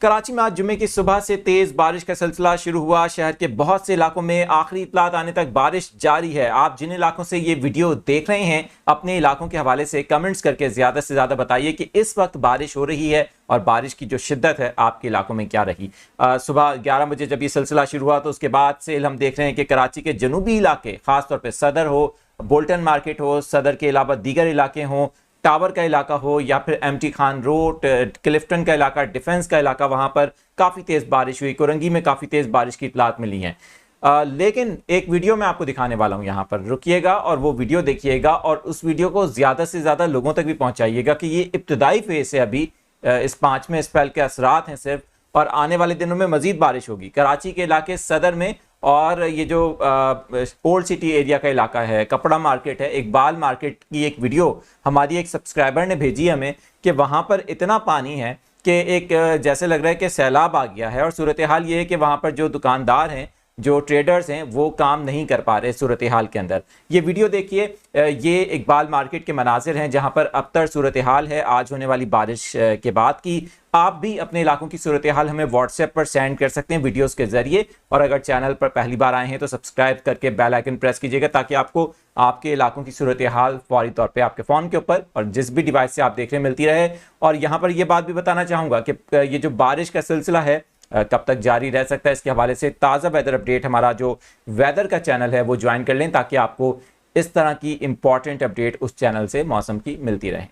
कराची में आज जुमे की सुबह से तेज बारिश का सिलसिला शुरू हुआ। शहर के बहुत से इलाकों में आखिरी इत्तलात आने तक बारिश जारी है। आप जिन इलाकों से ये वीडियो देख रहे हैं, अपने इलाकों के हवाले से कमेंट्स करके ज़्यादा से ज़्यादा बताइए कि इस वक्त बारिश हो रही है और बारिश की जो शिद्दत है आपके इलाकों में क्या रही। सुबह 11 बजे जब ये सिलसिला शुरू हुआ तो उसके बाद से हम देख रहे हैं कि कराची के जनूबी इलाके, ख़ासतौर पर सदर हो, बोल्टन मार्केट हो, सदर के अलावा दीगर इलाके हों, टावर का इलाका हो या फिर एमटी खान रोड, क्लिफ्टन का इलाका, डिफेंस का इलाका, वहां पर काफ़ी तेज़ बारिश हुई। कोरंगी में काफ़ी तेज़ बारिश की इतलात मिली हैं। लेकिन एक वीडियो मैं आपको दिखाने वाला हूं, यहाँ पर रुकिएगा और वो वीडियो देखिएगा और उस वीडियो को ज़्यादा से ज़्यादा लोगों तक भी पहुँचाइएगा कि ये इब्तदाई फेज़ है अभी, इस 5वें स्पेल के असरात हैं सिर्फ, और आने वाले दिनों में मज़ीद बारिश होगी। कराची के इलाके सदर में और ये जो ओल्ड सिटी एरिया का इलाका है, कपड़ा मार्केट है, इकबाल मार्केट की एक वीडियो हमारी एक सब्सक्राइबर ने भेजी हमें कि वहाँ पर इतना पानी है कि एक जैसे लग रहा है कि सैलाब आ गया है। और सूरत हाल ये है कि वहाँ पर जो दुकानदार हैं, जो ट्रेडर्स हैं, वो काम नहीं कर पा रहे सूरत हाल के अंदर। ये वीडियो देखिए, ये इकबाल मार्केट के मनाजिर हैं जहाँ पर अबतर सूरत हाल है आज होने वाली बारिश के बाद की। आप भी अपने इलाकों की सूरत हाल हमें व्हाट्सएप पर सेंड कर सकते हैं वीडियोस के जरिए। और अगर चैनल पर पहली बार आए हैं तो सब्सक्राइब करके बेल आइकन प्रेस कीजिएगा ताकि आपको आपके इलाकों की सूरत हाल फौरी तौर पे आपके फ़ोन के ऊपर और जिस भी डिवाइस से आप देख रहे हैं मिलती रहे। और यहाँ पर यह बात भी बताना चाहूँगा कि ये जो बारिश का सिलसिला है कब तक जारी रह सकता है, इसके हवाले से ताज़ा वेदर अपडेट हमारा जो वेदर का चैनल है वो ज्वाइन कर लें ताकि आपको इस तरह की इंपॉर्टेंट अपडेट उस चैनल से मौसम की मिलती रहे।